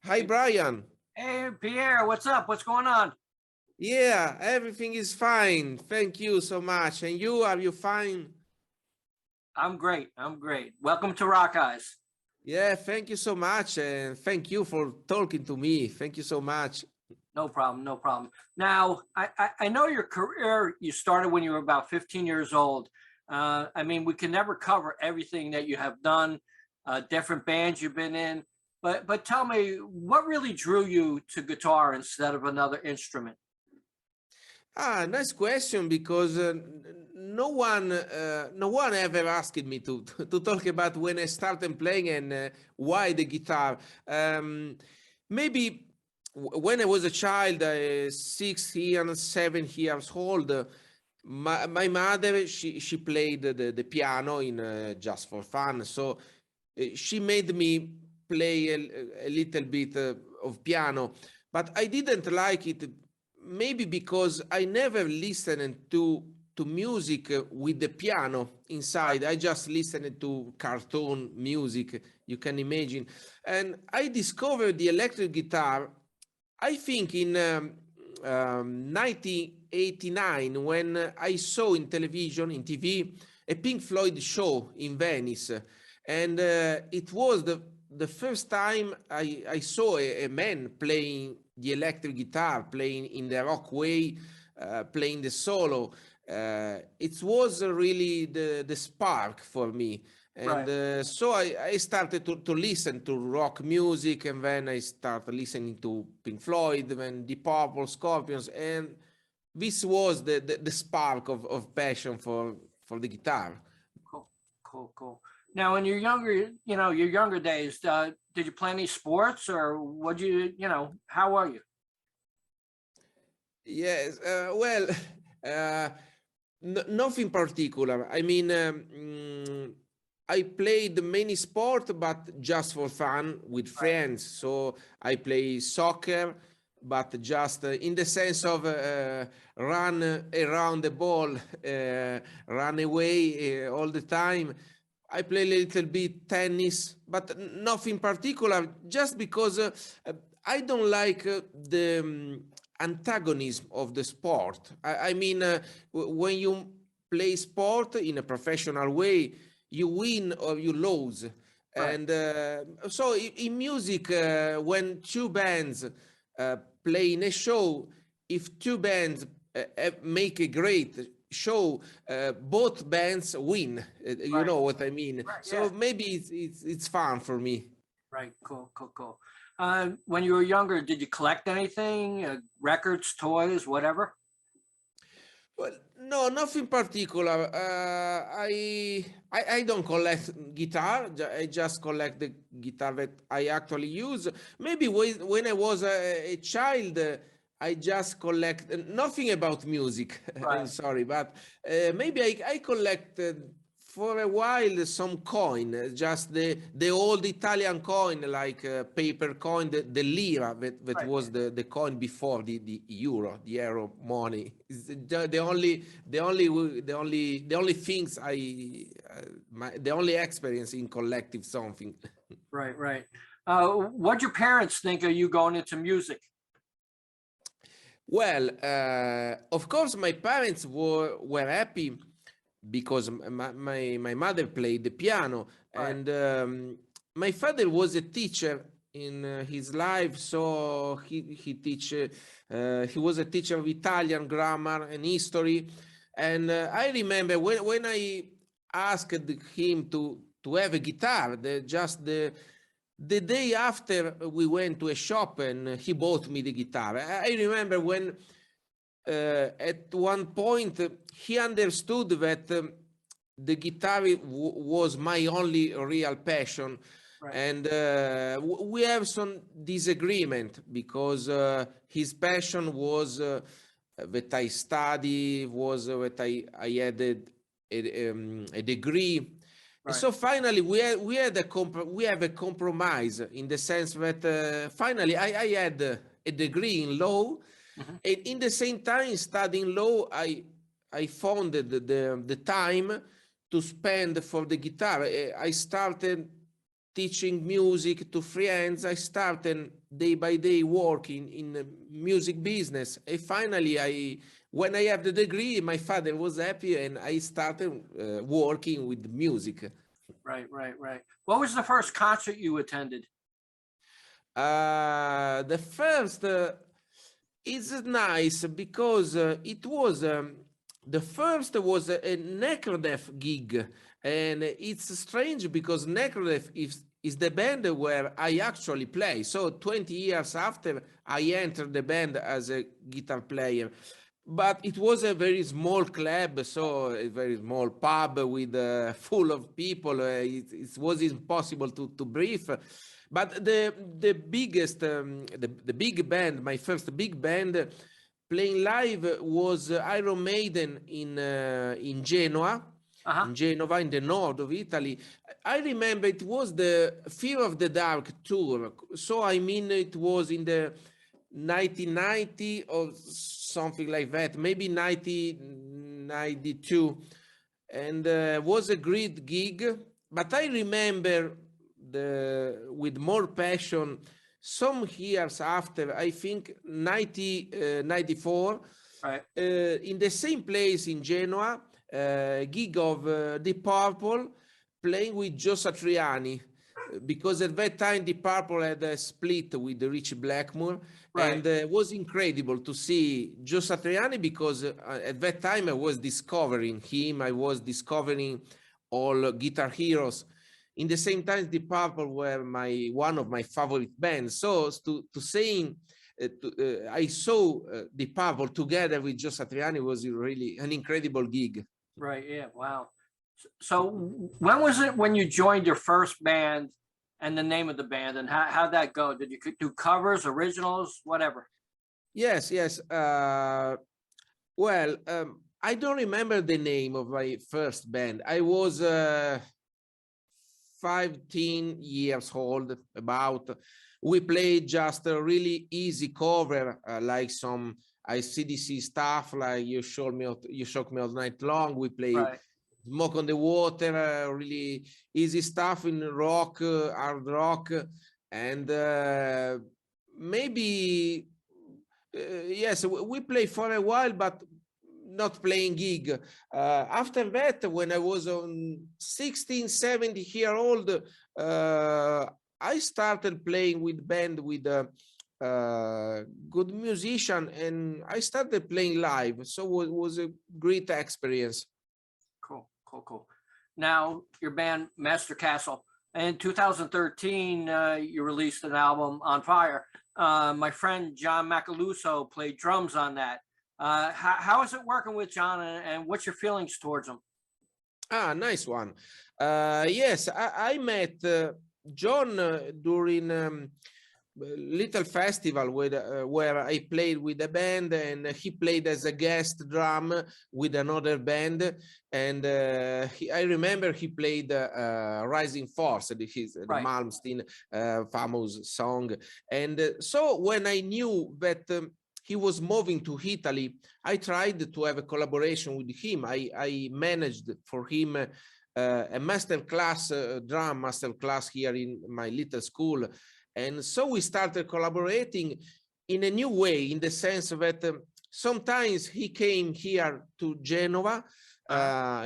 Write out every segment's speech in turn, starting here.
Hi, Brian. Hey, Pierre, what's up? What's going on? Yeah, everything is fine. Thank you so much. And you, are you fine? I'm great. I'm great. Welcome to Rockeyez. Yeah, thank you so much. And thank you for talking to me. Thank you so much. No problem. No problem. Now, I know your career, you started when you were about 15 years old. I mean, we can never cover everything that you have done, different bands you've been in. But tell me, what really drew you to guitar instead of another instrument? Nice question because no one ever asked me to to talk about when I started playing and why the guitar. Maybe when I was a child, 6 years, 7 years old, my mother she played the piano in just for fun, so she made me play a little bit of piano, but I didn't like it. Maybe because I never listened to music with the piano inside. I just listened to cartoon music, you can imagine. And I discovered the electric guitar, I think in 1989, when I saw in television, in TV, a Pink Floyd show in Venice. And it was the first time I saw a man playing the electric guitar, playing in the rock way, playing the solo. It was really the spark for me. And Right. so I started to listen to rock music, and then I started listening to Pink Floyd, then Deep Purple, Scorpions, and this was the spark of passion for the guitar. Cool. Cool. Cool. Now, in your younger days, did you play any sports or how are you? Yes, well, uh, nothing particular. I mean, I played many sport, but just for fun with Right. friends. So I play soccer, but just in the sense of run around the ball, run away all the time. I play a little bit tennis, but nothing particular, just because I don't like the antagonism of the sport. I mean, when you play sport in a professional way, you win or you lose. Right. And so in music, when two bands play in a show, if two bands make a great show, both bands win. You Right. know what I mean? Right. Yeah. So maybe it's fun for me. Right. Cool. Cool. Cool. When you were younger, did you collect anything? Records, toys, whatever? Well, no, nothing particular. I don't collect guitar. I just collect the guitar that I actually use. Maybe when I was a child, I just collect nothing about music. I'm Right. sorry, but maybe I collected for a while some coin, just the old Italian coin, like paper coin, the lira that Right. was the coin before the euro, the euro money. Is the only things the only experience in collective something. Right. Right. What'd your parents think of you going into music? Well, of course, my parents were happy because my mother played the piano, Right. and my father was a teacher in his life, so he was a teacher of Italian grammar and history. And I remember when I asked him to have a guitar, just the day after we went to a shop and he bought me the guitar. I remember when at one point he understood that the guitar was my only real passion. Right. And we have some disagreement because his passion was that I study, was that I had a degree. And Right. so finally we have a compromise in the sense that finally I had a degree in law, Mhm. and in the same time studying law, I found the time to spend for the guitar. I started teaching music to friends. I started day by day working in the music business. And finally, when I have the degree, my father was happy and I started working with music. Right, right, right. What was the first concert you attended? The first is nice because it was the first was a Necrodef gig, and it's strange because Necrodef is the band where I actually play. So 20 years after I entered the band as a guitar player, but it was a very small club, so a very small pub with full of people. It was impossible to breathe. But the biggest, the big band, my first big band playing live was Iron Maiden in Genoa, Uh-huh. in Genova, in the north of Italy. I remember it was the Fear of the Dark tour. So I mean, it was in the 1990 or something like that, maybe 1992, and was a great gig. But I remember with more passion some years after, I think 94, Right. in the same place in Genoa, gig of Deep Purple playing with Joe Satriani, because at that time Deep Purple had a split with Richie Blackmore. Right. And it was incredible to see Joe Satriani, because at that time I was discovering him, I was discovering all Guitar Heroes. In the same time, Deep Purple were one of my favorite bands. So to saying, I saw Deep Purple together with Joe Satriani was really an incredible gig. Right. Yeah. Wow. So when was it when you joined your first band, and the name of the band, and how'd that go? Did you do covers, originals, whatever? Yes, yes. Well, I don't remember the name of my first band. I was 15 years old about. We played just a really easy cover, like some ICDC stuff, like You Shook Me All Night Long. We played Right. Smoke on the Water, really easy stuff in rock, hard rock, and maybe yes, we played for a while, but not playing gig. After that, when I was on 16, 17 year old, I started playing with band with a good musician, and I started playing live. So it was a great experience. Cool, cool, cool. Now, your band Mastercastle, in 2013, you released an album, On Fire. My friend John Macaluso played drums on that. How is it working with John, and what's your feelings towards him? Ah, nice one. Yes, I met John during little festival where I played with a band, and he played as a guest drum with another band. And I remember he played Rising Force, the Right. Malmsteen famous song. And so when I knew that he was moving to Italy, I tried to have a collaboration with him. I managed for him a master class, drum master class here in my little school. And so we started collaborating in a new way, in the sense that sometimes he came here to Genova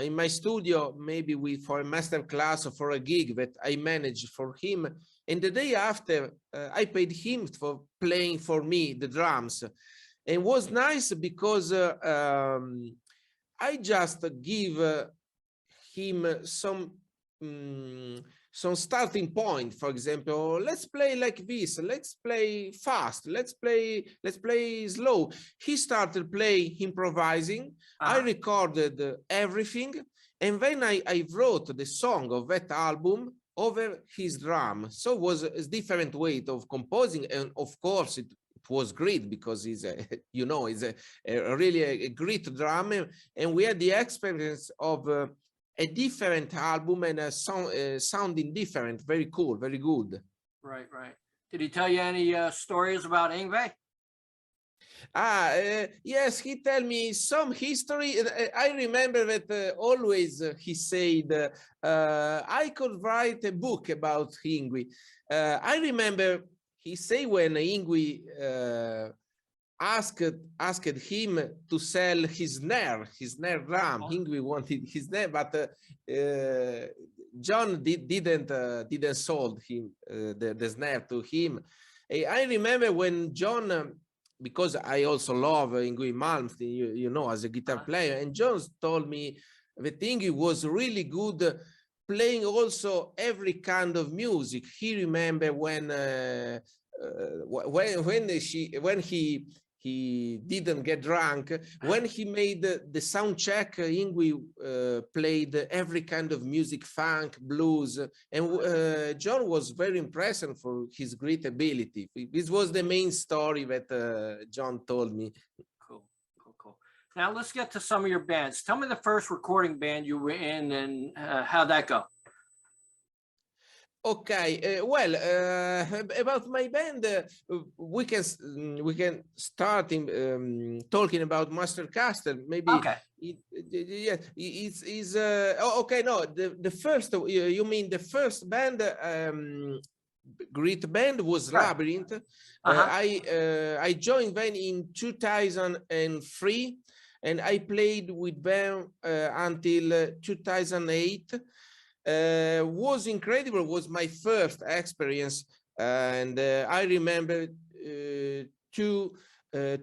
in my studio, maybe for a master class or for a gig that I managed for him. And the day after, I paid him for playing for me the drums. And it was nice because I just give him some starting point. For example, let's play like this, let's play fast, let's play slow. He started playing, improvising. I recorded everything, and then I wrote the song of that album over his drum. So it was a different way of composing, and of course it was great because he's a he's a really a great drummer, and we had the experience of a different album and a song sounding different. Very cool, very good. Right, right. Did he tell you any stories about Yngwie? Yes, he tell me some history. I remember that always he said, I could write a book about Ingui. I remember he say when Ingui asked him to sell his snare drum. Ingui wanted his snare, but John didn't sold him the snare to him. I remember when John, because I also love Ingui Malmsteen, you know, as a guitar player, and John told me that Ingui was really good playing also every kind of music. He remember when he didn't get drunk. When he made the sound check, Ingui played every kind of music, funk, blues, and John was very impressed for his great ability. This was the main story that John told me. Cool. Now let's get to some of your bands. Tell me the first recording band you were in and how'd that go? Okay, well, about my band, we can start in, talking about Mastercastle. Maybe okay. It's okay. No, the first, you mean the first band, great band was Labyrinth. I joined them in 2003, and I played with them until 2008. Was incredible, was my first experience, and I remember two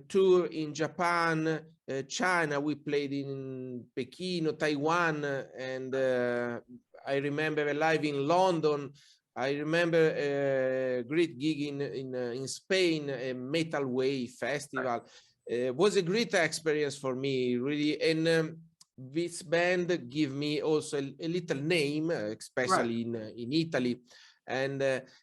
tour in Japan, China. We played in Peking, Taiwan, and I remember live in London. I remember a great gig in Spain, a Metal Wave festival. It was a great experience for me, really, and this band give me also a little name, especially in Italy. And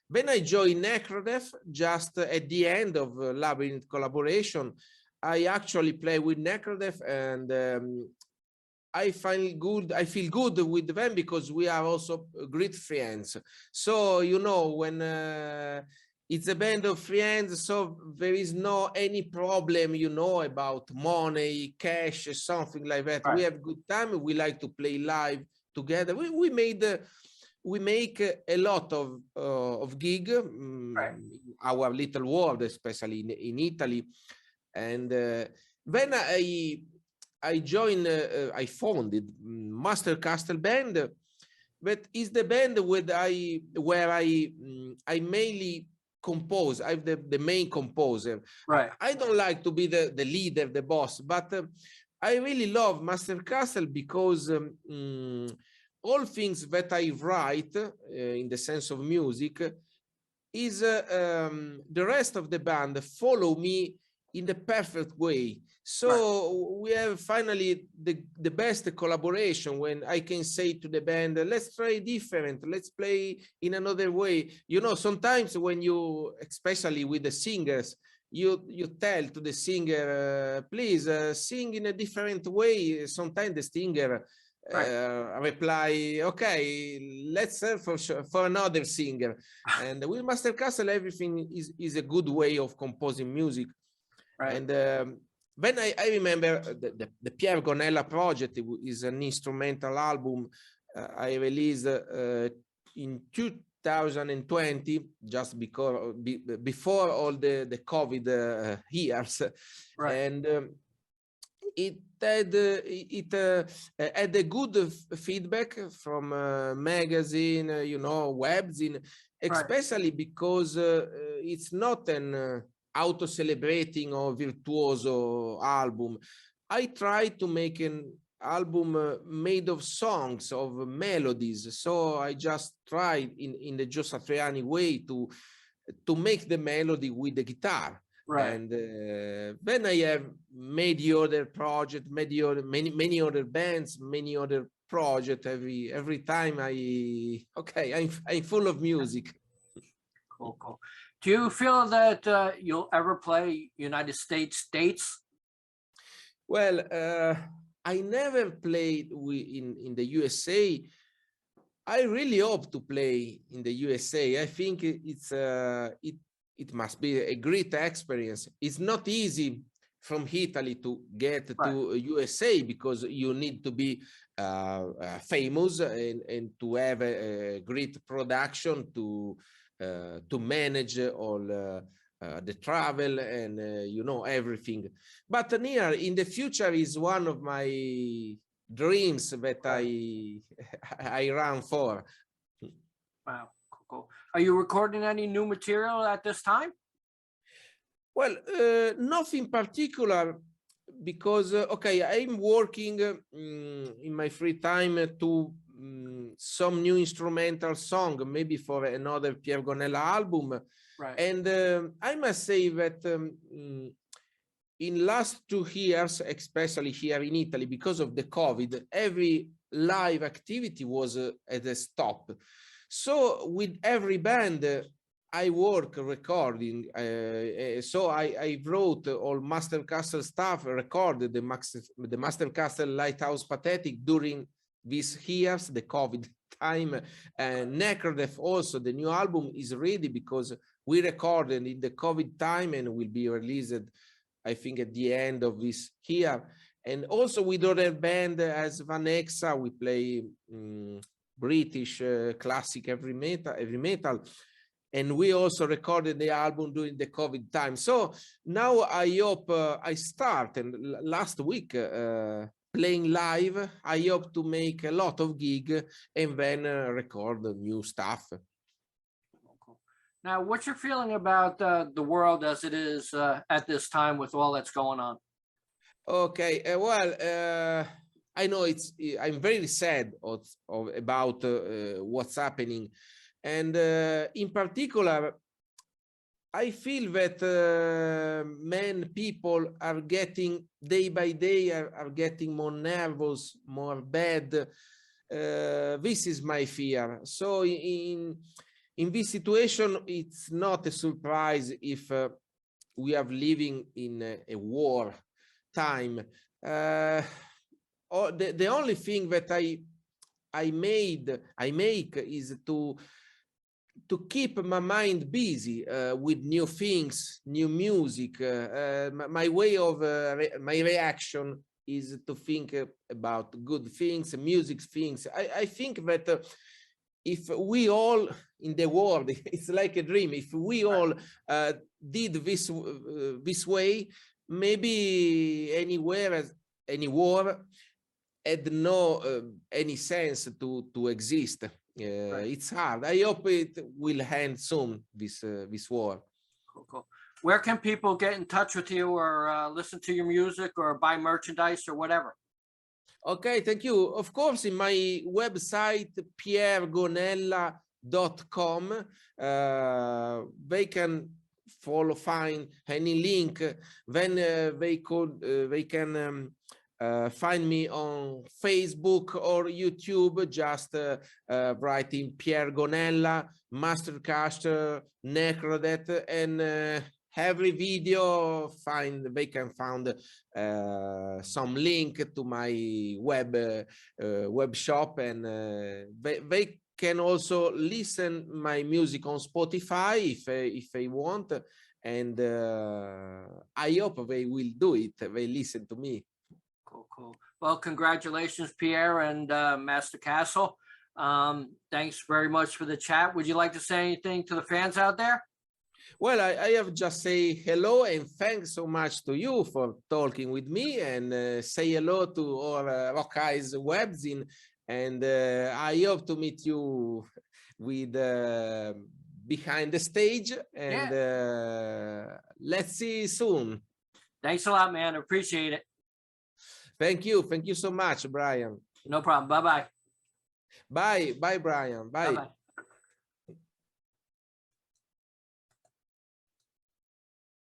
when I joined Necrodeath, just at the end of Labyrinth collaboration, I actually play with Necrodeath, and I feel good with them because we are also great friends. So, you know, when it's a band of friends, so there is no any problem, you know, about money, cash, something like that. We have good time. We like to play live together. We make a lot of gig, our little world, especially in Italy. And when I joined, I founded Mastercastle band. That is the band where I mainly compose. I'm the main composer. I don't like to be the leader, the boss, but I really love Mastercastle because all things that I write in the sense of music is the rest of the band follow me in the perfect way. So we have finally the best collaboration when I can say to the band, let's try different, let's play in another way. You know, sometimes when you, especially with the singers, you tell to the singer, please sing in a different way. Sometimes the singer reply, okay, let's search for another singer. And with Mastercastle, everything is a good way of composing music. And when I remember the Pier Gonella project is an instrumental album I released in 2020, just because before all the COVID years, and it had a good feedback from magazine, you know, webzine, especially because it's not an auto-celebrating or virtuoso album. I tried to make an album made of songs, of melodies. So I just tried in the Gio Satriani way to make the melody with the guitar. And then I have many other projects, many other bands, many other projects. Every time I'm full of music. Cool. Do you feel that you'll ever play United States dates? Well, I never played in the USA. I really hope to play in the USA. I think it must be a great experience. It's not easy from Italy to get Right. to USA, because you need to be famous and to have a great production to manage all the travel and everything. But near in the future is one of my dreams that I run for. Wow, cool. Are you recording any new material at this time? Well, nothing particular, because I'm working in my free time to some new instrumental song, maybe for another Pier Gonella album. Right. And I must say that in last 2 years, especially here in Italy, because of the COVID, every live activity was at a stop. So with every band, I work recording. So I wrote all Mastercastle stuff, recorded the Mastercastle Lighthouse Pathetic during these years, the COVID time. And Necrodeath also, the new album is ready because we recorded in the COVID time and will be released, I think, at the end of this year. And also with other band as Vanexa, we play British classic heavy metal. And we also recorded the album during the COVID time. So now I hope I start, and last week playing live. I hope to make a lot of gig and then record new stuff. Now, what's your feeling about the world as it is at this time with all that's going on? Okay, well, I know I'm very sad about what's happening. And in particular, I feel that people are getting, day by day, are getting more nervous, more bad. This is my fear. So in this situation, it's not a surprise if we are living in a war time. The only thing that I make is to keep my mind busy with new things, new music. My way of my reaction is to think about good things, music things. I think that if we all in the world, it's like a dream. If we all did this way, maybe anywhere, any war had no any sense to exist. It's hard. I hope it will end soon, this war. Cool. Where can people get in touch with you or listen to your music or buy merchandise or whatever? Okay, thank you. Of course, in my website, piergonella.com, they can find any link. Then they can find me on Facebook or YouTube, just writing Pier Gonella, Mastercastle, Necrodeath, and every video they can find some link to my web shop, and they can also listen my music on Spotify if they want, and I hope they will do it. They listen to me. Cool. Well, congratulations, Pierre and Mastercastle. Thanks very much for the chat. Would you like to say anything to the fans out there? Well, I have just say hello and thanks so much to you for talking with me, and say hello to all Rockeyez webzine, and I hope to meet you with behind the stage, and let's see soon. Thanks a lot, man. I appreciate it. Thank you so much, Brian. No problem. Bye-bye. Bye, Brian. Bye. Bye-bye.